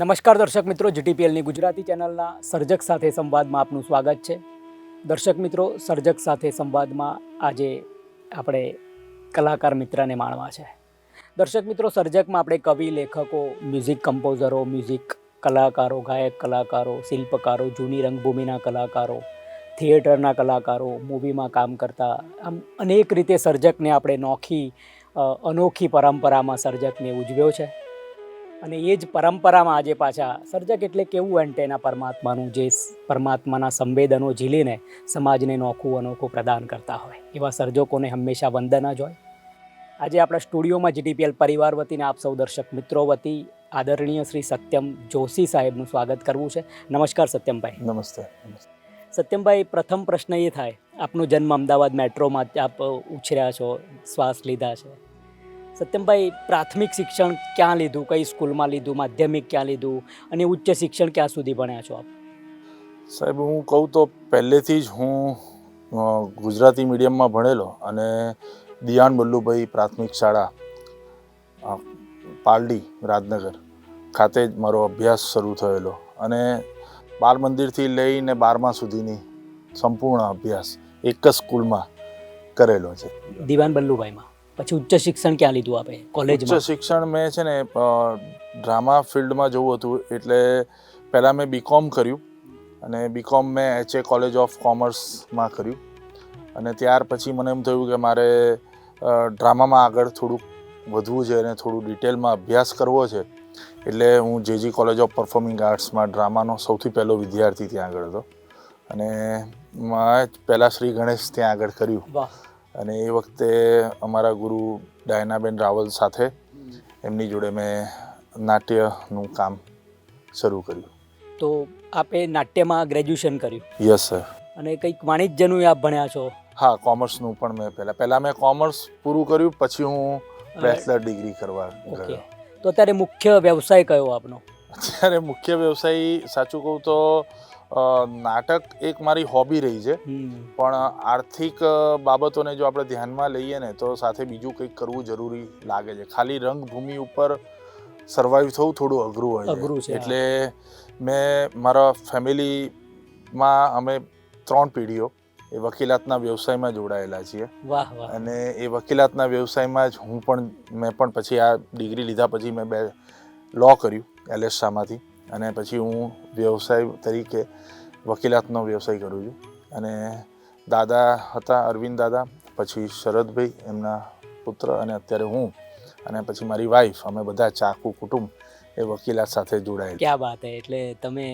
નમસ્કાર દર્શક મિત્રો, જીટીપીએલની ગુજરાતી ચેનલના સર્જક સાથે સંવાદમાં આપનું સ્વાગત છે. દર્શક મિત્રો, સર્જક સાથે સંવાદમાં આજે આપણે કલાકાર મિત્રને માણવા છે. દર્શક મિત્રો, સર્જકમાં આપણે કવિ, લેખકો, મ્યુઝિક કમ્પોઝરો, મ્યુઝિક કલાકારો, ગાયક કલાકારો, શિલ્પકારો, જૂની રંગભૂમિના કલાકારો, થિયેટરના કલાકારો, મૂવીમાં કામ કરતા, આમ અનેક રીતે સર્જકને આપણે અનોખી પરંપરામાં સર્જકને ઉજવ્યો છે. અને એ જ પરંપરામાં આજે પાછા સર્જક એટલે કેવું એન્ટેના પરમાત્માનું, જે પરમાત્માના સંવેદનો ઝીલીને સમાજને અનોખું પ્રદાન કરતા હોય, એવા સર્જકોને હંમેશા વંદના જ હોય. આજે આપણા સ્ટુડિયોમાં જીટીપીએલ પરિવાર વતીને આપ સૌ દર્શક મિત્રો વતી આદરણીય શ્રી સત્યમ જોશી સાહેબનું સ્વાગત કરવું છે. નમસ્કાર સત્યમભાઈ. નમસ્તે. સત્યમભાઈ, પ્રથમ પ્રશ્ન એ થાય, આપનો જન્મ અમદાવાદ મેટ્રોમાં આપ ઉછર્યા છો, શ્વાસ લીધા છે. સત્યમભાઈ, પ્રાથમિક શિક્ષણ ક્યાં લીધું, કઈ સ્કૂલમાં લીધું, માધ્યમિક ક્યાં લીધું અને ઉચ્ચ શિક્ષણ ક્યાં સુધી ભણ્યા છો આપ? સાહેબ, હું કહું તો પહેલેથી જ હું ગુજરાતી મીડિયમમાં ભણેલો અને દિયાન બલ્લુભાઈ પ્રાથમિક શાળા પાલડી રાજનગર ખાતે જ મારો અભ્યાસ શરૂ થયેલો અને બાળ મંદિરથી લઈને 12મા સુધીની સંપૂર્ણ અભ્યાસ એક જ સ્કૂલમાં કરેલો છે, દિવાન બલ્લુભાઈમાં. પછી ઉચ્ચ શિક્ષણ ક્યાં લીધું આપે? કોલેજમાં? ઉચ્ચ શિક્ષણ મેં છે ને ડ્રામા ફિલ્ડમાં જવું હતું એટલે પહેલાં મેં બીકોમ કર્યું અને બીકોમ મેં HA કોલેજ ઓફ કોમર્સમાં કર્યું અને ત્યાર પછી મને એમ થયું કે મારે ડ્રામામાં આગળ થોડુંક વધવું છે અને થોડું ડિટેલમાં અભ્યાસ કરવો છે. એટલે હું JG કોલેજ ઓફ પરફોર્મિંગ આર્ટ્સમાં ડ્રામાનો સૌથી પહેલો વિદ્યાર્થી ત્યાં આગળ હતો અને મેં પહેલાં શ્રી ગણેશ ત્યાં આગળ કર્યું. અને એ વખતે અમારા ગુરુ ડાયનાબેન રાવલ સાથે એમની જોડે મેં નાટ્યનું કામ શરૂ કર્યું. તો આપે નાટ્યમાં ગ્રેજ્યુએશન કર્યું? Yes sir. અને કંઈક વાણિજ્યનું આપ ભણ્યા છો? હા, કોમર્સનું પણ મેં પહેલાં મેં કોમર્સ પૂરું કર્યું, પછી હું બેચલર ડિગ્રી કરવા ગયો. તો અત્યારે મુખ્ય વ્યવસાય કયો આપનો? અત્યારે મુખ્ય વ્યવસાય સાચું કહું તો નાટક એક મારી હોબી રહી છે, પણ આર્થિક બાબતોને જો આપણે ધ્યાનમાં લઈએ ને તો સાથે બીજું કંઈક કરવું જરૂરી લાગે છે. ખાલી રંગભૂમિ ઉપર સર્વાઈવ થવું થોડું અઘરું હોય છે. એટલે મેં મારા ફેમિલીમાં અમે 3 પેઢીઓ એ વકીલાતના વ્યવસાયમાં જોડાયેલા છીએ. અને એ વકીલાતના વ્યવસાયમાં જ મેં પણ પછી આ ડિગ્રી લીધા પછી મેં લો કર્યું LS શાહમાંથી અને પછી હું વ્યવસાય તરીકે વકીલાતનો વ્યવસાય કરું છું. અને દાદા હતા અરવિંદ દાદા, પછી શરદભાઈ એમના પુત્ર અને અત્યારે હું અને પછી મારી વાઈફ, અમે બધા ચાકુ કુટુંબ એ વકીલાત સાથે જોડાયેલ. ક્યાં વાત હે! એટલે તમે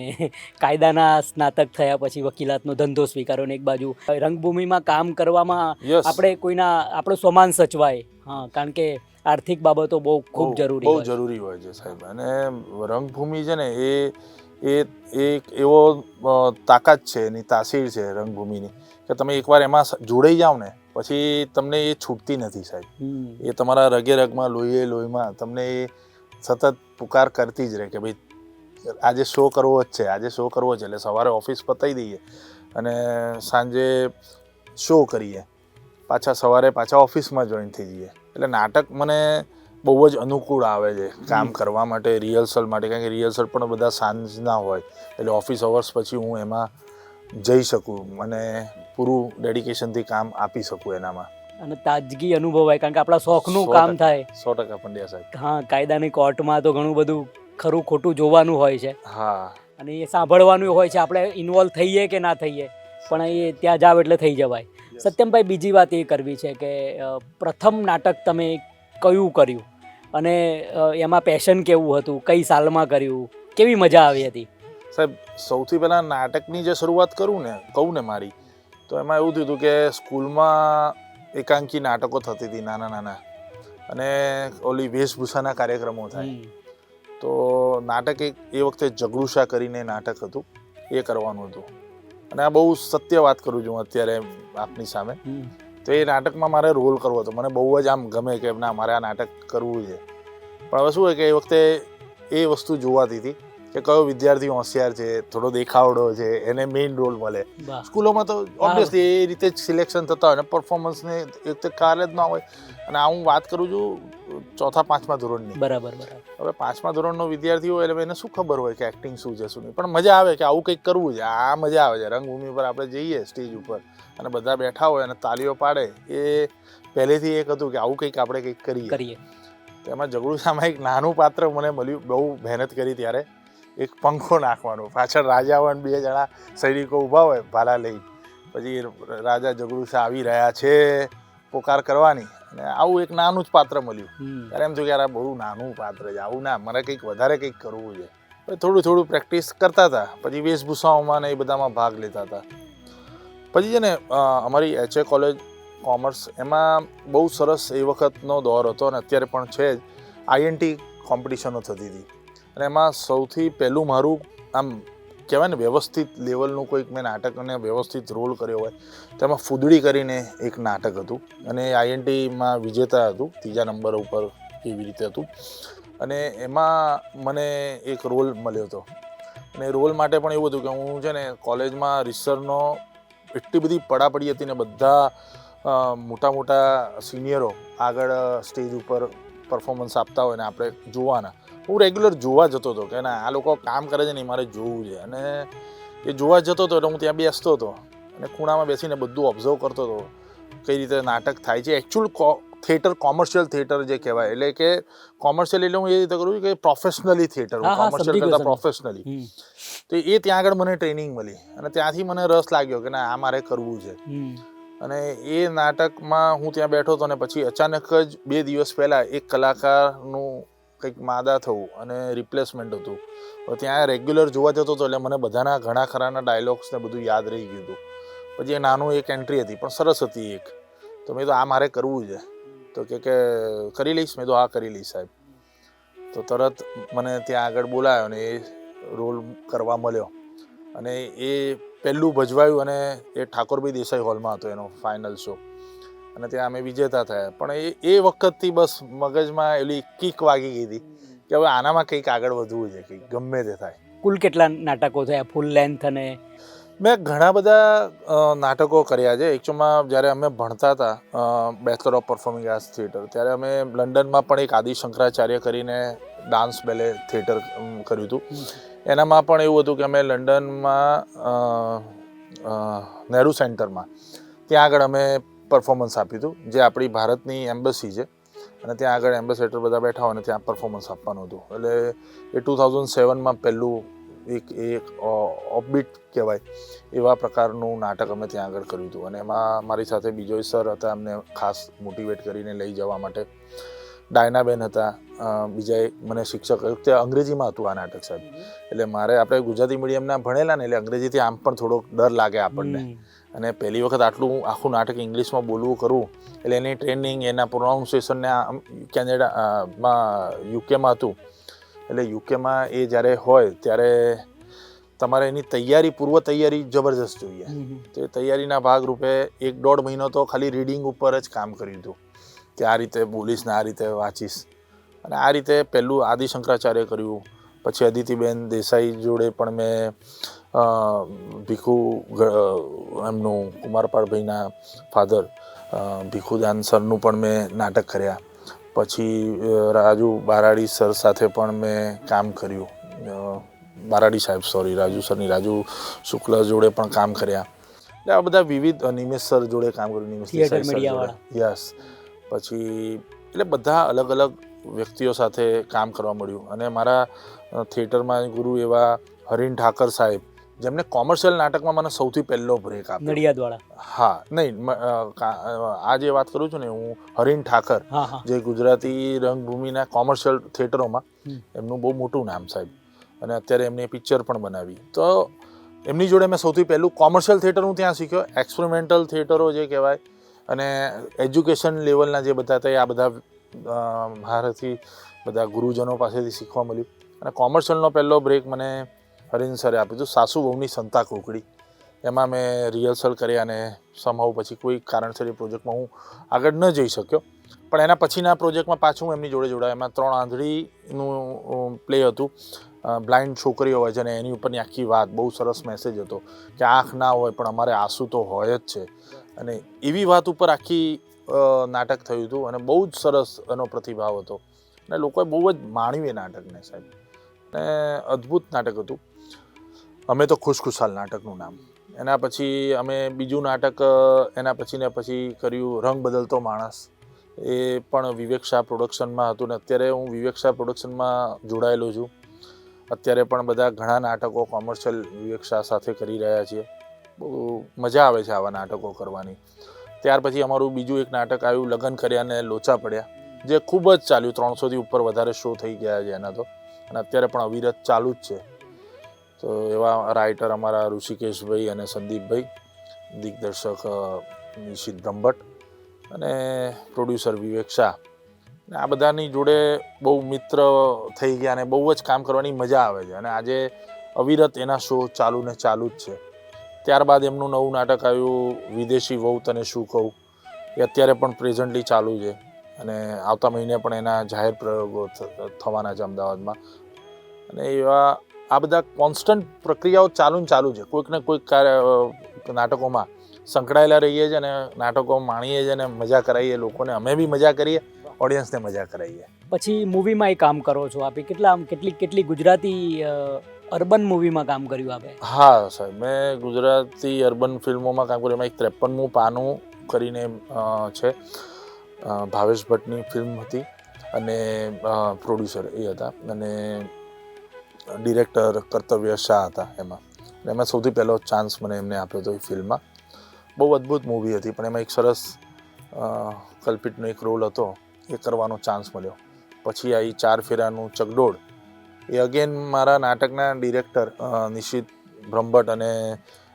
કાયદાના સ્નાતક થયા પછી વકીલાતનો ધંધો સ્વીકારો ને એક બાજુ રંગભૂમિમાં કામ કરવામાં આપણે આપણો સ્વમાન સચવાય. હા, કારણ કે આર્થિક બાબતો ખૂબ જરૂરી હોય છે સાહેબ. અને રંગભૂમિ છે ને એ એક એવો તાકાત છે, એની તાસીર છે રંગભૂમિની, કે તમે એકવાર એમાં જોડાઈ જાઓ ને પછી તમને એ છૂટતી નથી સાહેબ. એ તમારા રગે રગમાં, લોહીમાં તમને એ સતત પુકાર કરતી જ રહે કે ભાઈ આજે શો કરવો જ છે, આજે શો કરવો છે. એટલે સવારે ઓફિસ પતાવી દઈએ અને સાંજે શો કરીએ, સવારે પાછા ઓફિસમાં જોઈન થઈ જઈએ. એટલે નાટક મને બહુ જ અનુકૂળ આવે છે કામ કરવા માટે, રિહર્સલ માટે, કારણ કે રિહર્સલ પણ બધા સાંજના હોય એટલે ઓફિસ અવર્સ પછી હું એમાં જઈ શકું અને પૂરું ડેડિકેશનથી કામ આપી શકું એનામાં. અને તાજગી અનુભવાય, કારણ કે આપણા શોખનું કામ થાય. 100% પંડ્યા સાહેબ. હા, કાયદાની કોર્ટમાં તો ઘણું બધું ખરું ખોટું જોવાનું હોય છે. હા, અને એ સાંભળવાનું હોય છે, આપણે ઇન્વોલ્વ થઈએ કે ના થઈએ, પણ એ ત્યાં જાવ એટલે થઈ જવાય. સત્યમભાઈ, બીજી વાત એ કરવી છે કે પ્રથમ નાટક તમે કયું કર્યું અને એમાં પેશન કેવું હતું, કઈ સાલમાં કર્યું, કેવી મજા આવી હતી? સાહેબ, સૌથી પહેલાં નાટકની જે શરૂઆત કહું ને મારી, તો એમાં એવું થયું હતું કે સ્કૂલમાં એકાંકી નાટકો થતી હતી નાના અને ઓલી વેશભૂષાના કાર્યક્રમો થાય. તો નાટક એ વખતે જગડુશા કરીને નાટક હતું, એ કરવાનું હતું. અને આ બહુ સત્ય વાત કરું છું અત્યારે આપની સામે. તો એ નાટકમાં મારે રોલ કરવો હતો. મને બહુ જ આમ ગમે કે ના, મારે આ નાટક કરવું છે. પણ હવે શું હોય કે એ વખતે એ વસ્તુ જોવાતી હતી કે કયો વિદ્યાર્થી હોશિયાર છે, થોડો દેખાવડો છે, એને મેઇન રોલ મળે. વાહ. સ્કૂલોમાં તો ઓબ્વિયસલી એ રીતે જ સિલેક્શન થતા હોય ને પરફોર્મન્સને એક તો ખ્યાલ જ ના હોય. અને હું વાત કરું છું 4-5મા ધોરણની. બરાબર. હવે 5મા ધોરણનો વિદ્યાર્થી હોય એટલે એને શું ખબર હોય કે એક્ટિંગ શું છે શું નહીં, પણ મજા આવે કે આવું કંઈક કરવું છે. આ મજા આવે છે. રંગભૂમિ પર આપણે જઈએ સ્ટેજ ઉપર અને બધા બેઠા હોય અને તાલીઓ પાડે, એ પહેલેથી એક હતું કે આવું કંઈક આપણે કંઈક કરીએ. તો એમાં ઝઘડુસામાં એક નાનું પાત્ર મને મળ્યું, બહુ મહેનત કરી ત્યારે. એક પંખો નાખવાનો, પાછળ રાજા હોય 2 જણા સૈનિકો ઊભા હોય ભાલા લઈ, પછી રાજા ઝઘડુસા આવી રહ્યા છે પોકાર કરવાની, અને આવું એક નાનું જ પાત્ર મળ્યું. ત્યારે એમ થયું કે યાર આ બહુ નાનું પાત્ર છે, આવું ના, મને કંઈક વધારે કંઈક કરવું છે. થોડું થોડું પ્રેક્ટિસ કરતા હતા. પછી વેશભૂષાઓમાં ને એ બધામાં ભાગ લેતા હતા. પછી છે ને અમારી HA કોલેજ કોમર્સ, એમાં બહુ સરસ એ વખતનો દોર હતો અને અત્યારે પણ છે જ. INT કોમ્પિટિશનો થતી હતી અને એમાં સૌથી પહેલું મારું આમ કહેવાય ને વ્યવસ્થિત લેવલનું કોઈક મેં નાટક અને વ્યવસ્થિત રોલ કર્યો હોય તો એમાં ફૂદડી કરીને એક નાટક હતું અને INTમાં વિજેતા હતું, 3જા નંબર ઉપર એવી રીતે હતું. અને એમાં મને એક રોલ મળ્યો હતો. અને રોલ માટે પણ એવું હતું કે હું છે ને કોલેજમાં રિસર્ચનો એટલી બધી પડાપડી હતી ને બધા મોટા મોટા સિનિયરો આગળ સ્ટેજ ઉપર પરફોર્મન્સ આપતા હોય ને આપણે જોવાના. હું રેગ્યુલર જોવા જતો હતો કે ના આ લોકો કામ કરે છે ને મારે જોવું છે. અને એ જોવા જતો હતો એટલે હું ત્યાં બેસતો હતો અને ખૂણામાં બેસીને બધું ઓબ્ઝર્વ કરતો હતો કઈ રીતે નાટક થાય છે. એકચ્યુઅલ થિયેટર, કોમર્શિયલ થિયેટર જે કહેવાય, એટલે કે કોમર્શિયલ એટલે હું એ રીતે કરું છું કે પ્રોફેશનલી થિયેટર, કોમર્શિયલ કરતાં પ્રોફેશનલી. તો એ ત્યાં આગળ મને ટ્રેનિંગ મળી અને ત્યાંથી મને રસ લાગ્યો કે ના આ મારે કરવું છે. અને એ નાટકમાં હું ત્યાં બેઠો હતો અને પછી અચાનક જ 2 દિવસ પહેલાં એક કલાકારનું કંઈક માદા થવું અને રિપ્લેસમેન્ટ હતું. ત્યાં રેગ્યુલર જોવા જતો હતો એટલે મને બધાના ઘણા ખરાના ડાયલોગ્સ ને બધું યાદ રહી ગયું હતું. પછી એ નાનું એક એન્ટ્રી હતી પણ સરસ હતી એક. તો મેં તો આ મારે કરવું છે. તો કે કરી લઈશ? મેં તો હા કરી લઈશ સાહેબ. તો તરત મને ત્યાં આગળ બોલાયો અને એ રોલ કરવા મળ્યો અને એ પહેલું ભજવાયું અને એ ઠાકોરભાઈ દેસાઈ હોલમાં હતો એનો ફાઇનલ શો અને ત્યાં અમે વિજેતા થયા. પણ એ વખતથી બસ મગજમાં એલી કિક વાગી ગઈ હતી કે હવે આનામાં કંઈક આગળ વધવું છે, કંઈક ગમે તે થાય. કુલ કેટલા નાટકો થયા ફૂલ લેન્થ? અને મેં ઘણા બધા નાટકો કર્યા છે. એકચ્યુઅલમાં જ્યારે અમે ભણતા હતા bachelor of performing arts theatre, ત્યારે અમે લંડનમાં પણ એક આદિ શંકરાચાર્ય કરીને ડાન્સ બેલે થિયેટર કર્યું હતું. એનામાં પણ એવું હતું કે અમે લંડનમાં નહેરુ સેન્ટરમાં ત્યાં આગળ અમે પરફોર્મન્સ આપ્યું હતું, જે આપણી ભારતની એમ્બસી છે અને ત્યાં આગળ એમ્બેસેડર બધા બેઠા હોય અને ત્યાં પરફોર્મન્સ આપવાનું હતું. એટલે એ 2007માં પહેલું એક ઓફબીટ કહેવાય એવા પ્રકારનું નાટક અમે ત્યાં આગળ કર્યું હતું. અને એમાં મારી સાથે બીજો સર હતા, અમને ખાસ મોટિવેટ કરીને લઈ જવા માટે. ડાયનાબેન હતા, બીજા મને શિક્ષક. તે અંગ્રેજીમાં હતું આ નાટક સાહેબ, એટલે મારે આપણે ગુજરાતી મીડિયમના ભણેલા ને એટલે અંગ્રેજીથી આમ પણ થોડોક ડર લાગે આપણને. અને પહેલી વખત આટલું આખું નાટક ઇંગ્લિશમાં બોલવું કરવું એટલે એની ટ્રેનિંગ, એના પ્રોનાઉન્સિએશનને કેનેડામાં યુકેમાં હતું. એટલે યુકેમાં એ જ્યારે હોય ત્યારે તમારે એની તૈયારી, પૂર્વ તૈયારી જબરજસ્ત જોઈએ. તો એ તૈયારીના ભાગરૂપે 1-1.5 મહિનો તો ખાલી રીડિંગ ઉપર જ કામ કર્યું હતું કે આ રીતે બોલીશ ને આ રીતે વાંચીશ. અને આ રીતે પહેલું આદિ શંકરાચાર્ય કર્યું. પછી અદિતિબેન દેસાઈ જોડે પણ મેં ભીખુ, એમનું કુમારપાળભાઈના ફાધર ભીખુદાન સરનું પણ મેં નાટક કર્યા. પછી રાજુ બારાડી સર સાથે પણ મેં કામ કર્યું. બારાડી સાહેબ, સોરી, રાજુ સરની, રાજુ શુક્લ જોડે પણ કામ કર્યા. એટલે આ બધા વિવિધ, નિમેશ સર જોડે કામ કર્યું, નિમેશ દેસાઈ સર જોડે. યસ. પછી એટલે બધા અલગ અલગ વ્યક્તિઓ સાથે કામ કરવા મળ્યું. અને મારા થિયેટરમાં ગુરુ એવા હરીન ઠાકર સાહેબ, જેમને કોમર્શિયલ નાટકમાં મને સૌથી પહેલો બ્રેક આપ્યો. નડિયાદવાળા? હા, નહીં, આ જે વાત કરું છું ને હું, હરીન ઠાકર, જે ગુજરાતી રંગભૂમિના કોમર્શિયલ થિયેટરોમાં એમનું બહુ મોટું નામ સાહેબ. અને અત્યારે એમને પિક્ચર પણ બનાવી. તો એમની જોડે મેં સૌથી પહેલું કોમર્શિયલ થિયેટર હું ત્યાં શીખ્યો. એક્સપેરિમેન્ટલ થિયેટરો જે કહેવાય અને એજ્યુકેશન લેવલના જે બધા હતા, આ બધા મારાથી બધા ગુરુજનો પાસેથી શીખવા મળ્યું. અને કોમર્શિયલનો પહેલો બ્રેક મને હરીન સરે આપ્યું હતું. સાસુ વહુની સંતા કોકડી એમાં મેં રિહર્સલ કર્યા અને સમહાઉ પછી કોઈ કારણસર એ પ્રોજેક્ટમાં હું આગળ ન જઈ શક્યો. પણ એના પછીના પ્રોજેક્ટમાં પાછું હું એમની જોડે જોડાયા. એમાં 3 આંધળીનું પ્લે હતું. બ્લાઇન્ડ છોકરીઓ હોય છે અને એની ઉપરની આખી વાત, બહુ સરસ મેસેજ હતો કે આંખ ના હોય પણ અમારે આંસુ તો હોય જ છે. અને એવી વાત ઉપર આખી નાટક થયું હતું અને બહુ જ સરસ એનો પ્રતિભાવ હતો અને લોકોએ બહુ જ માણ્યું એ નાટકને સાહેબ. અને અદ્ભુત નાટક હતું. અમે તો ખુશખુશાલ નાટકનું નામ. એના પછી અમે બીજું નાટક એના પછી કર્યું રંગ બદલતો માણસ. એ પણ વિવેક શાહ પ્રોડક્શનમાં હતું ને અત્યારે હું વિવેક શાહ પ્રોડક્શનમાં જોડાયેલો છું. અત્યારે પણ બધા ઘણા નાટકો કોમર્શિયલ વિવેક શાહ સાથે કરી રહ્યા છીએ. બહુ મજા આવે છે આવા નાટકો કરવાની. ત્યાર પછી અમારું બીજું એક નાટક આવ્યું લગ્ન કર્યા ને લોચા પડ્યા, જે ખૂબ જ ચાલ્યું. 300થી ઉપર વધારે શો થઈ ગયા છે એના તો, અને અત્યારે પણ અવિરત ચાલુ જ છે. તો એવા રાઇટર અમારા ઋષિકેશભાઈ અને સંદીપભાઈ, દિગ્દર્શક નિશિત બ્રહ્મભટ્ટ અને પ્રોડ્યુસર વિવેક શાહ. આ બધાની જોડે બહુ મિત્ર થઈ ગયા અને બહુ જ કામ કરવાની મજા આવે છે. અને આજે અવિરત એના શો ચાલુ ને ચાલુ જ છે. ત્યારબાદ એમનું નવું નાટક આવ્યું વિદેશી વહુ તને શું કહું. એ અત્યારે પણ પ્રેઝન્ટલી ચાલુ છે અને આવતા મહિને પણ એના જાહેર પ્રયોગો થવાના છે અમદાવાદમાં. અને એવા આ બધા કોન્સ્ટન્ટ પ્રક્રિયાઓ ચાલુ છે. કોઈક ને કોઈક નાટકોમાં સંકળાયેલા રહીએ છીએ અને નાટકો માણીએ છીએ અને મજા કરાવીએ લોકોને. અમે બી મજા કરીએ, ઓડિયન્સને મજા કરાવીએ. પછી મૂવીમાં કામ કરો છો આપે, કેટલી ગુજરાતી અર્બન મૂવીમાં કામ કર્યું આપે? હા સાહેબ, મેં ગુજરાતી અર્બન ફિલ્મોમાં કામ કર્યું. એમાં એક 53મું પાનું કરીને છે, ભાવેશ ભટ્ટની ફિલ્મ હતી અને પ્રોડ્યુસર એ હતા અને ડિરેક્ટર કર્તવ્ય શાહ હતા એમાં સૌથી પહેલો ચાન્સ મને એમને આપ્યો હતો એ ફિલ્મમાં. બહુ અદ્ભુત મૂવી હતી, પણ એમાં એક સરસ કલ્પિતનો એક રોલ હતો, એ કરવાનો ચાન્સ મળ્યો. પછી આવી 4 ફેરાનું ચગડોળ. એ અગેન મારા નાટકના ડિરેક્ટર નિશિત બ્રહ્મભટ્ટ અને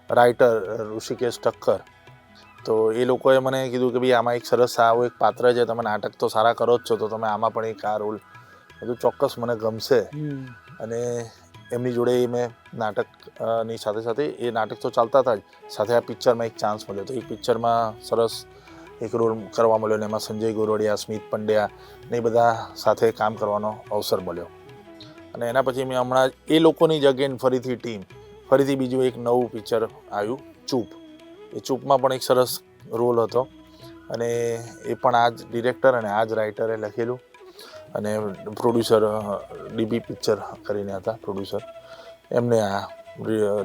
રાઇટર ઋષિકેશ ઠક્કર. તો એ લોકોએ મને કીધું કે ભાઈ આમાં એક સરસ આવું એક પાત્ર છે, તમે નાટક તો સારા કરો જ છો, તો તમે આમાં પણ એક આ રોલ. બધું ચોક્કસ મને ગમશે. અને એમની જોડે મેં નાટકની સાથે સાથે એ નાટક તો ચાલતા હતા જ, સાથે આ પિક્ચરમાં એક ચાન્સ મળ્યો. તો એ પિક્ચરમાં સરસ એક રોલ કરવા મળ્યો ને એમાં સંજય ગોરડિયા, સ્મિત પંડ્યા ને એ બધા સાથે કામ કરવાનો અવસર મળ્યો. અને એના પછી મેં હમણાં એ લોકોની જ અગેન ફરીથી બીજું એક નવું પિક્ચર આવ્યું ચૂપ. એ ચૂપમાં પણ એક સરસ રોલ હતો અને એ પણ આ જ ડિરેક્ટર અને આ જ રાઇટરે લખેલું અને પ્રોડ્યુસર ડીબી પિક્ચર કરીને હતા પ્રોડ્યુસર, એમને આ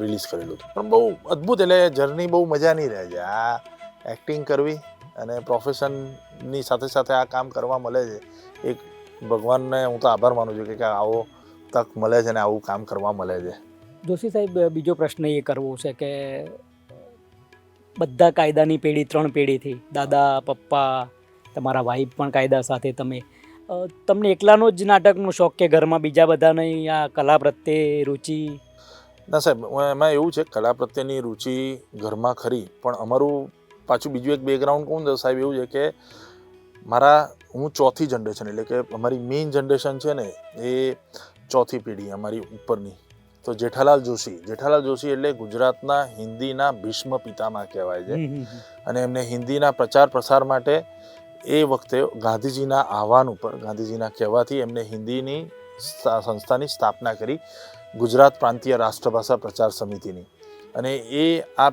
રિલીઝ કરેલું હતું. પણ બહુ અદ્ભુત, એટલે જર્ની બહુ મજાની રહે છે. આ એક્ટિંગ કરવી અને પ્રોફેશનની સાથે સાથે આ કામ કરવા મળે છે. એક ભગવાનને હું તો આભાર માનું છું કે આવો તક મળે છે ને આવું કામ કરવા મળે છે. જોશી સાહેબ, બીજો પ્રશ્ન એ કરવો છે કે બધા કાયદાની પેઢી 3 પેઢીથી, દાદા, પપ્પા, તમારા વાઈફ પણ કાયદા સાથે, તમને એકલાનો જ નાટકનો શોખ કે ઘરમાં બીજા બધાને આ કલા પ્રત્યે રુચિ? ના સાહેબ, એમાં એવું છે, કલા પ્રત્યેની રુચિ ઘરમાં ખરી, પણ અમારું પાછું બીજું એક બેકગ્રાઉન્ડ કહું તો સાહેબ એવું છે કે હું 4થી જનરેશન, એટલે કે અમારી મેઇન જનરેશન છે ને એ 4થી પેઢી અમારી ઉપરની. તો જેઠાલાલ જોશી એટલે ગુજરાતના હિન્દીના ભીષ્મ પિતામહ કહેવાય છે. અને એમને હિન્દીના પ્રચાર પ્રસાર માટે એ વખતે ગાંધીજીના આહવાન ઉપર, ગાંધીજીના કહેવાથી એમને હિન્દીની સંસ્થાની સ્થાપના કરી, ગુજરાત પ્રાંતીય રાષ્ટ્રભાષા પ્રચાર સમિતિની. અને એ આ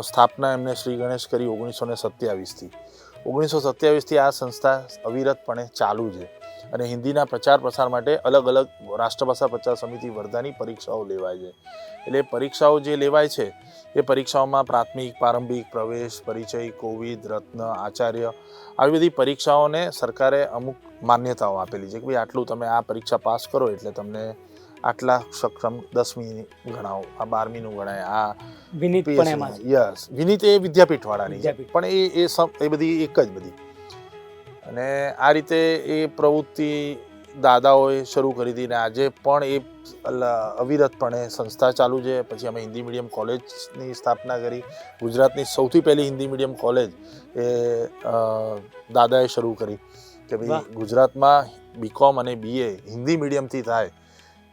સ્થાપના એમને શ્રી ગણેશ કરી 1927થી. 1927થી આ સંસ્થા અવિરતપણે ચાલુ છે અને હિન્દીના પ્રચાર પ્રસાર માટે અલગ અલગ રાષ્ટ્રભાષા પ્રચાર સમિતિ વર્ધાની પરીક્ષાઓ લેવાય છે. એટલે પરીક્ષાઓ જે લેવાય છે એ પરીક્ષાઓમાં પ્રાથમિક, પ્રારંભિક, પ્રવેશ, પરિચય, કોવિદ, રત્ન, આચાર્ય, આવી બધી પરીક્ષાઓને સરકારે અમુક માન્યતાઓ આપેલી છે કે ભાઈ આટલું તમે આ પરીક્ષા પાસ કરો એટલે તમને આટલા સક્ષમ 10મી ગણાવો, આ 12મીનું ગણાય, આ વિનીત પણ એમાં યસ, વિનીત એ વિદ્યાપીઠવાળાની છે, પણ એ બધી એક જ બધી. અને આ રીતે એ પ્રવૃત્તિ દાદાઓએ શરૂ કરી હતી ને આજે પણ એ અવિરતપણે સંસ્થા ચાલુ છે. પછી અમે હિન્દી મીડિયમ કોલેજની સ્થાપના કરી. ગુજરાતની સૌથી પહેલી હિન્દી મીડિયમ કોલેજ એ દાદાએ શરૂ કરી કે ભાઈ ગુજરાતમાં BCom અને BA હિન્દી મીડિયમથી થાય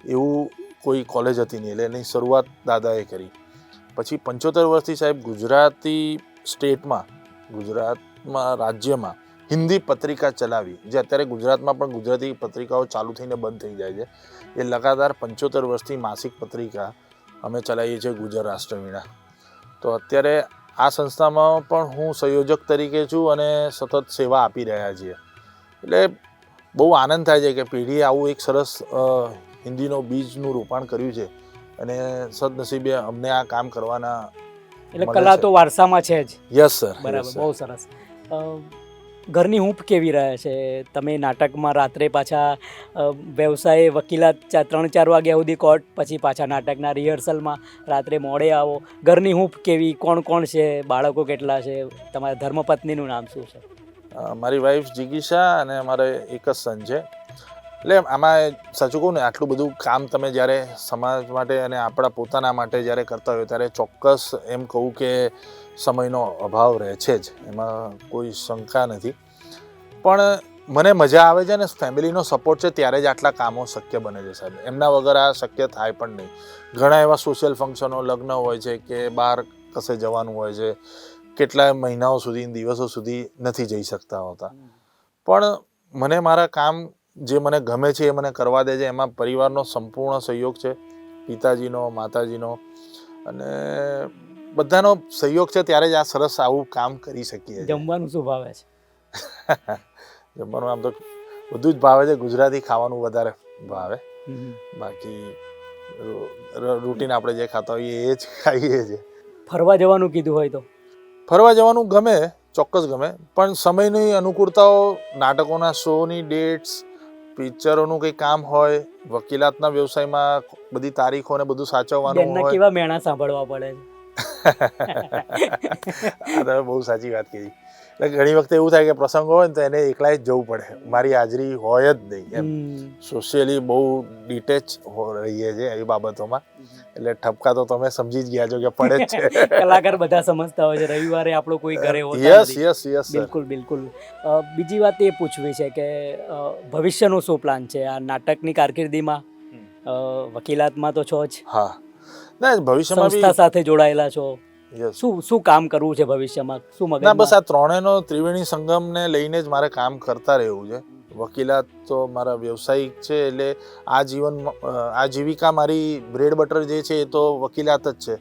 એવું કોઈ કોલેજ હતી નહીં, એટલે એની શરૂઆત દાદાએ કરી. પછી 75 વર્ષથી સાહેબ ગુજરાતી સ્ટેટમાં, ગુજરાતમાં રાજ્યમાં હિન્દી પત્રિકા ચલાવી, જે અત્યારે ગુજરાતમાં પણ ગુજરાતી પત્રિકાઓ ચાલુ થઈને બંધ થઈ જાય છે. એ લગાતાર 75 વર્ષથી માસિક પત્રિકા અમે ચલાવીએ છીએ ગુજરાત રાષ્ટ્રવીણા. તો અત્યારે આ સંસ્થામાં પણ હું સંયોજક તરીકે છું અને સતત સેવા આપી રહ્યા છીએ. એટલે બહુ આનંદ થાય છે કે પેઢીએ આવું એક સરસ હિન્દીનો બીજનું રોપાણ કર્યું છે અને સદનસીબે અમને આ કામ કરવાના એટલે કલા તો વારસામાં છે જ. Yes sir. બરાબર, બહુ સરસ. ઘરની હૂંફ કેવી રહે છે? તમે નાટકમાં રાત્રે પાછા વ્યવસાય વકીલાત 3-4 વાગ્યા સુધી કોર્ટ, પછી પાછા નાટકના રિહર્સલમાં રાત્રે મોડે આવો. ઘરની હૂંફ કેવી? કોણ કોણ છે? બાળકો કેટલા છે? તમારા ધર્મપત્નીનું નામ શું છે? મારી વાઈફ જિગીશા અને અમારે એક જ સન છે. એટલે આમાં સાચું કહું ને, આટલું બધું કામ તમે જ્યારે સમાજ માટે અને આપણા પોતાના માટે જ્યારે કરતા હોય ત્યારે ચોક્કસ એમ કહું કે સમયનો અભાવ રહે છે જ, એમાં કોઈ શંકા નથી. પણ મને મજા આવે છે ને ફેમિલીનો સપોર્ટ છે ત્યારે જ આટલા કામો શક્ય બને છે સાહેબ. એમના વગર આ શક્ય થાય પણ નહીં. ઘણા એવા સોશિયલ ફંક્શનો, લગ્ન હોય છે કે બહાર કશે જવાનું હોય છે, કેટલાય મહિનાઓ સુધી, દિવસો સુધી નથી જઈ શકતા હોતા. પણ મને મારા કામ જે મને ગમે છે એ મને કરવા દે છે. એમાં પરિવારનો સંપૂર્ણ સહયોગ છે, પિતાજીનો, માતાજીનો અને બધાનો સહયોગ છે ત્યારે જ આ સરસ આવું કામ કરી શકીએ. જમવાનું શું ભાવે છે? જમવાનું આમ તો બધું જ ભાવે છે. ગુજરાતી ખાવાનું વધારે ભાવે, બાકી રૂટીન આપણે જે ખાતા હોઈએ એ જ ખાઈએ છીએ. ફરવા જવાનું કીધું હોય તો? ફરવા જવાનું ગમે, ચોક્કસ ગમે, પણ સમયની અનુકૂળતાઓ, નાટકોના શોની ડેટ્સ, પિક્ચરોનું કંઈ કામ હોય, વકીલાતના વ્યવસાયમાં બધી તારીખો ને બધું સાચવવાનું બેનના હોય. કેવા મેણા સાંભળવા પડે? આ તમે બહુ સાચી વાત કીધી. એટલે ઘણી વખતે એવું થાય કે પ્રસંગ હોય ને તો એને એકલા જ જવું પડે, મારી હાજરી હોય જ નહીં એમ. સોશિયલી બહુ ડિટેચ રહીએ છીએ એ બાબતોમાં. એટલે ઠપકા તો તમે સમજી જ ગયા છો કે પડે જ છે. કલાકાર બધા સમજતા હોય છે, રવિવારે આપણો કોઈ ઘરે હોતા યસ નથી. યસ યસ બિલકુલ બિલકુલ. બીજી વાત એ પૂછવી છે કે ભવિષ્યનો શું પ્લાન છે આ નાટકની કારકિર્દીમાં? વકીલાતમાં તો છો જ, હા, ના ભવિષ્યમાં સંસ્થા સાથે જોડાયેલા છો. યસ. શું કામ કરવું છે ભવિષ્યમાં? શું ના, બસ મગજમાં? આ ત્રણેયનો ત્રિવેણી સંગમને લઈને જ મારે કામ કરતા રહેવું છે. વકીલાત તો મારા વ્યવસાયિક છે, એટલે આ જીવન, આ જીવિકા, મારી બ્રેડ બટર જે છે એ તો વકીલાત જ છે.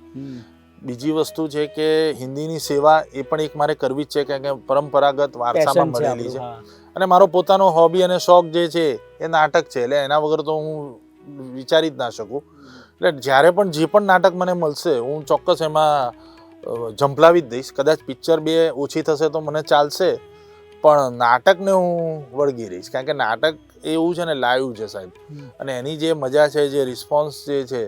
બીજી વસ્તુ છે કે હિન્દીની સેવા એ પણ એક મારે કરવી જ છે, કારણ કે પરંપરાગત વારસામાં Passion છે મળેલી છે. આપણું, અને મારો પોતાનો હોબી અને શોખ જે છે એ નાટક છે, એટલે એના વગર તો હું વિચારી જ ના શકું. એટલે જ્યારે પણ જે પણ નાટક મને મળશે હું ચોક્કસ એમાં ઝંપલાવી જ દઈશ. કદાચ પિક્ચર 2 ઓછી થશે તો મને ચાલશે, પણ નાટકને હું વળગી રહીશ, કારણ કે નાટક એવું છે ને, લાઈવ છે સાહેબ. અને એની જે મજા છે, જે રિસ્પોન્સ જે છે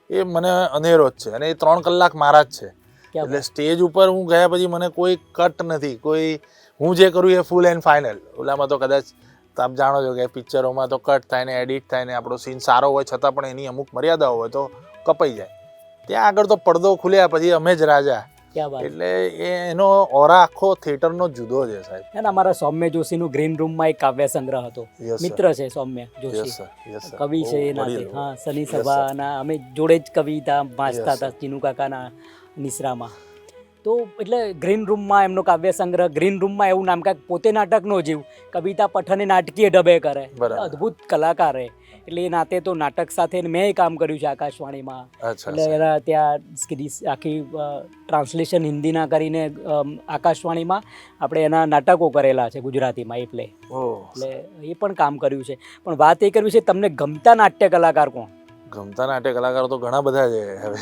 એ મને અનેરો જ છે. અને એ 3 કલાક મારા જ છે. એટલે સ્ટેજ ઉપર હું ગયા પછી મને કોઈ કટ નથી, કોઈ હું જે કરું એ ફૂલ એન્ડ ફાઇનલ. ઓલામાં તો કદાચ આપ જાણો છો કે પિક્ચરોમાં તો કટ થાય ને, એડિટ થાય ને, આપણો સીન સારો હોય છતાં પણ એની અમુક મર્યાદાઓ હોય તો કપાઈ જાય. ત્યાં આગળ તો પડદો ખુલ્યા પછી અમે જ રાજા. એટલે એનો ઓરા આખો થિયેટરનો જુદો છે સાહેબ. અને અમારા સૌમ્ય જોશીનું ગ્રીન રૂમમાં એક કાવ્ય સંગ્રહ હતો. મિત્ર છે સૌમ્ય જોશી, કવિ છે એ નાતે. હા, શનિ સભાના અમે જોડે જ કવિતા વાંચતા હતા ચીનુ કાકાના નિસરામાં. તો એટલે ગ્રીન રૂમમાં એમનો કાવ્ય સંગ્રહ. ગ્રીન રૂમમાં એવું નામ, કાંઈક પોતે નાટકનો જીવ, કવિતા પઠને નાટકીય ઢબે કરે, અદ્ભુત કલાકાર. એટલે એ નાતે તો નાટક સાથે મેં કામ કર્યું છે આકાશવાણીમાં. એટલે એના ત્યાં આખી ટ્રાન્સલેશન હિન્દીના કરીને આકાશવાણીમાં આપણે એના નાટકો કરેલા છે ગુજરાતીમાં. એટલે એ પણ કામ કર્યું છે. પણ વાત એ કરવી છે, તમને ગમતા નાટ્ય કલાકાર કોણ? ગમતા નાટ્ય કલાકારો તો ઘણા બધા છે. હવે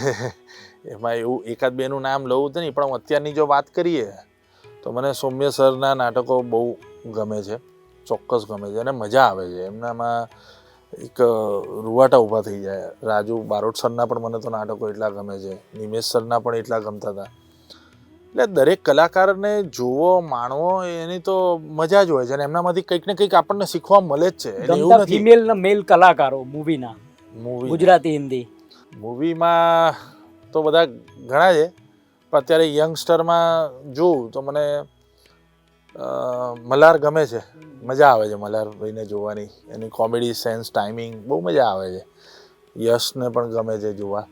એમાં એવું એકાદ બેનું નામ લઉં તો નહીં, પણ અત્યારની જો વાત કરીએ તો મને સૌમ્ય સરના નાટકો બહુ ગમે છે, ચોક્કસ ગમે છે અને મજા આવે છે. એમનામાં એક રૂવાટા ઊભા થઈ જાય. રાજુ બારોટ સરના પણ મને તો નાટકો એટલા ગમે છે, નિમેશ સરના પણ એટલા ગમતા હતા. એટલે દરેક કલાકારને જોવો, માણવો એની તો મજા જ હોય છે અને એમનામાંથી કંઈક ને કંઈક આપણને શીખવા મળે જ છે. ગમતા ફિમેલ ને મેલ કલાકારો મૂવીના? ગુજરાતી, હિન્દી મૂવીમાં તો બધા ઘણા છે, પણ અત્યારે યંગસ્ટરમાં જોઉં તો મને મલ્હાર ગમે છે. મજા આવે છે મલ્હાર ભાઈને જોવાની. એની કોમેડી સેન્સ, ટાઈમિંગ બહુ મજા આવે છે. યશને પણ ગમે છે જોવા.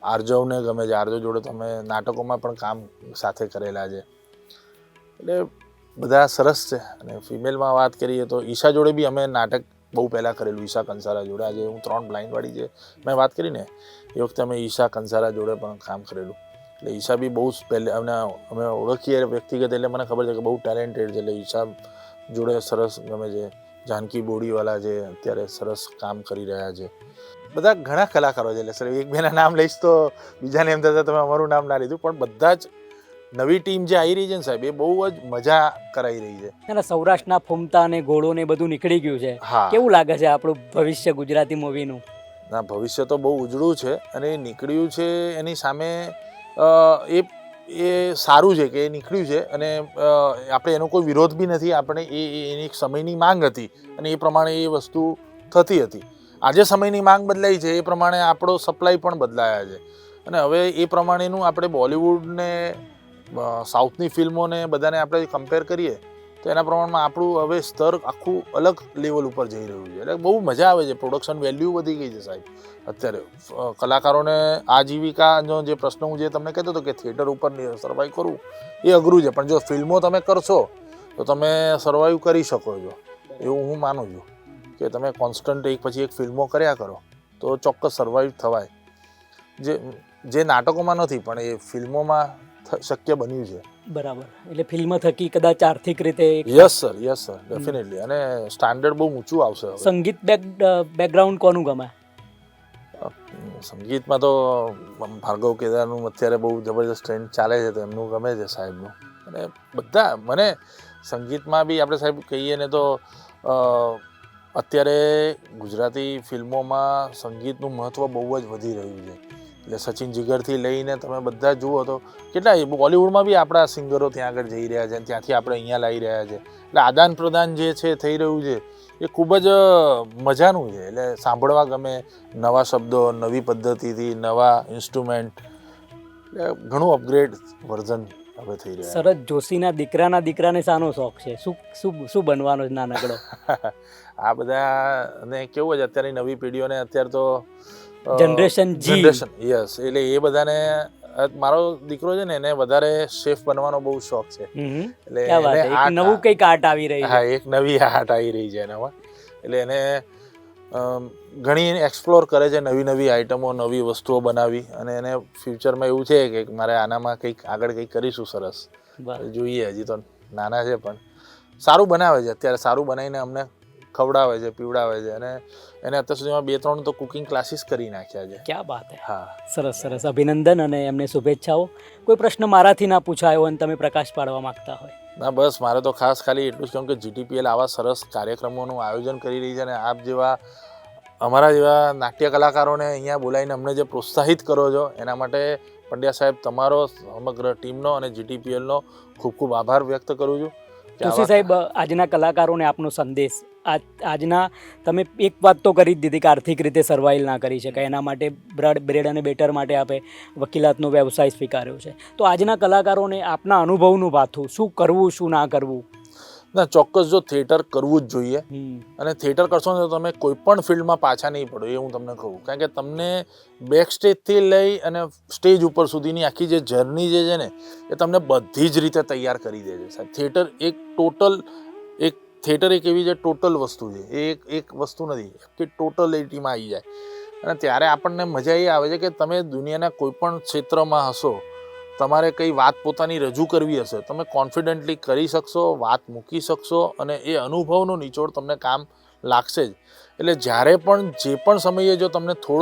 આર્જવને ગમે છે. આર્જવ જોડે તમે નાટકોમાં પણ કામ સાથે કરેલા છે, એટલે બધા સરસ છે. અને ફિમેલમાં વાત કરીએ તો ઈશા જોડે બી અમે નાટક બહુ પહેલાં કરેલું, ઈશા કંસારા જોડે. આજે હું 3 બ્લાઇન્ડવાળી જે મેં વાત કરીને એ વખતે અમે ઈશા કંસારા જોડે પણ કામ કરેલું. એટલે ઈશા બી બહુ જ પહેલે અમે ઓળખીએ વ્યક્તિગત, એટલે મને ખબર છે કે બહુ ટેલેન્ટેડ છે. એટલે ઈશા જોડે સરસ ગમે છે. જાનકી બોડીવાલા જે અત્યારે સરસ કામ કરી રહ્યા છે. બધા ઘણા કલાકારો છે. એટલે સર એક બેના નામ લઈશ તો બીજાને એમ થશે તમે અમારું નામ ના લીધું, પણ બધા જ નવી ટીમ જે આવી રહી છે ને સાહેબ, એ બહુ જ મજા કરાવી રહી છે. અને સૌરાષ્ટ્રના ફૂમતા અને ઘોડો ને બધું નીકળી ગયું છે. હા, કેવું લાગે છે આપણું ભવિષ્ય ગુજરાતી મૂવીનું? ના, ભવિષ્ય તો બહુ ઉજળું છે. અને એ નીકળ્યું છે એની સામે એ સારું છે કે એ નીકળ્યું છે. અને આપણે એનો કોઈ વિરોધ બી નથી. આપણે એની એક સમયની માંગ હતી અને એ પ્રમાણે એ વસ્તુ થતી હતી. આજે સમયની માંગ બદલાઈ છે, એ પ્રમાણે આપણો સપ્લાય પણ બદલાયા છે. અને હવે એ પ્રમાણેનું આપણે બોલિવૂડને સાઉથની ફિલ્મોને બધાને આપણે કમ્પેર કરીએ તો એના પ્રમાણમાં આપણું હવે સ્તર આખું અલગ લેવલ ઉપર જઈ રહ્યું છે. એટલે બહુ મજા આવે છે. પ્રોડક્શન વેલ્યુ વધી ગઈ છે સાહેબ. અત્યારે કલાકારોને આજીવિકાનો જે પ્રશ્ન હું જે તમને કહેતો હતો કે થિયેટર ઉપર સર્વાઈવ કરવું એ અઘરું છે, પણ જો ફિલ્મો તમે કરશો તો તમે સર્વાઈવ કરી શકો છો, એવું હું માનું છું. કે તમે કોન્સ્ટન્ટ એક પછી એક ફિલ્મો કર્યા કરો તો ચોક્કસ સર્વાઈવ થવાય. જે નાટકોમાં નથી પણ એ ફિલ્મોમાં શક્ય બન્યું છે. બરાબર. એટલે ફિલ્મ થકી કદાચ આર્થિક રીતે યસ સર, ડેફિનેટલી. અને સ્ટાન્ડર્ડ બહુ ઊંચું આવશે હવે. સંગીત બેકગ્રાઉન્ડ કોનું ગમે? સંગીતમાં તો ભાર્ગવ કેદારનું અત્યારે બહુ જબરદસ્ત ટ્રેન્ડ ચાલે છે, તો એમનું ગમે છે સાહેબનું. અને બધા મને સંગીતમાં બી આપણે સાહેબ કહીએ ને તો અત્યારે ગુજરાતી ફિલ્મોમાં સંગીતનું મહત્ત્વ બહુ જ વધી રહ્યું છે. એટલે સચિન જીગરથી લઈને તમે બધા જુઓ તો કેટલા બોલિવૂડમાં બી આપણા સિંગરો ત્યાં આગળ જઈ રહ્યા છે અને ત્યાંથી આપણે અહીંયા લાવી રહ્યા છે. એટલે આદાન પ્રદાન જે છે થઈ રહ્યું છે એ ખૂબ જ મજાનું છે. એટલે સાંભળવા ગમે, નવા શબ્દો, નવી પદ્ધતિથી, નવા ઇન્સ્ટ્રુમેન્ટ, એટલે ઘણું અપગ્રેડ વર્ઝન હવે થઈ રહ્યા. શરદ જોશીના દીકરાને શાનો શોખ છે? શું બનવાનો છે નાનકડો? આ બધાને કેવું છે અત્યારની નવી પેઢીઓને, અત્યારે તો જનરેશન યસ, એટલે એ બધાને મારો દીકરો છે ને એને વધારે શેફ બનવાનો બહુ શોખ છે. એટલે નવું કંઈક આર્ટ આવી રહી છે. હા, એક નવી આર્ટ આવી રહી છે એનામાં. એટલે એને ઘણી એક્સપ્લોર કરે છે, નવી નવી આઈટમો, નવી વસ્તુઓ બનાવી. અને એને ફ્યુચરમાં એવું છે કે મારે આનામાં કંઈક આગળ કંઈક કરીશું સરસ. જોઈએ, હજી તો નાના છે પણ સારું બનાવે છે. અત્યારે સારું બનાવીને અમને ખવડાવે છે, પીવડાવે છે. અને એને અત્યાર સુધીમાં 2-3 તો કુકિંગ ક્લાસીસ કરી નાખ્યા છે. ક્યાં વાત છે. હા, સરસ. અભિનંદન અને એમને શુભેચ્છાઓ. કોઈ પ્રશ્ન મારાથી ના પૂછાયો અને તમે પ્રકાશ પાડવા માંગતા હોય? ના, બસ મારે તો ખાસ ખાલી એટલું જ કહું કે GTPL આવા સરસ કાર્યક્રમોનું આયોજન કરી રહી છે. અને આપ જેવા અમારા જેવા નાટ્ય કલાકારોને અહીંયા બોલાવીને અમને જે પ્રોત્સાહિત કરો છો એના માટે પંડ્યા સાહેબ તમારો, સમગ્ર ટીમનો અને GTPLનો ખૂબ ખૂબ આભાર વ્યક્ત કરું છું. જોશી સાહેબ, આજના કલાકારોને આપનો સંદેશ. આજના તમે એક વાત તો કરી જ દીધી કે આર્થિક રીતે સર્વાઈવ ના કરી શકાય, એના માટે બ્રેડ અને બેટર માટે આપે વકીલાતનો વ્યવસાય સ્વીકાર્યો છે. તો આજના કલાકારોને આપના અનુભવનું ભાથું, શું કરવું શું ના કરવું? ના, ચોક્કસ જો થિયેટર કરવું જ જોઈએ. અને થિયેટર કરશો ને તો તમે કોઈ પણ ફિલ્ડમાં પાછા નહીં પડો, એ હું તમને કહું. કારણ કે તમને બેક સ્ટેજથી લઈ અને સ્ટેજ ઉપર સુધીની આખી જે જર્ની જે છે ને એ તમને બધી જ રીતે તૈયાર કરી દે છે સાહેબ. થિયેટર એક એવી જે ટોટલ વસ્તુ છે, એ એક વસ્તુ નથી કે ટોટલિટીમાં આવી જાય. અને ત્યારે આપણને મજા એ આવે છે કે તમે દુનિયાના કોઈ પણ ક્ષેત્રમાં હશો, તમારે કંઈ વાત પોતાની રજૂ કરવી હશે, તમે કોન્ફિડન્ટલી કરી શકશો, વાત મૂકી શકશો. અને એ અનુભવનો નિચોડ તમને કામ લાગશે જ. એટલે જ્યારે પણ જે પણ સમયે જો તમને થોડો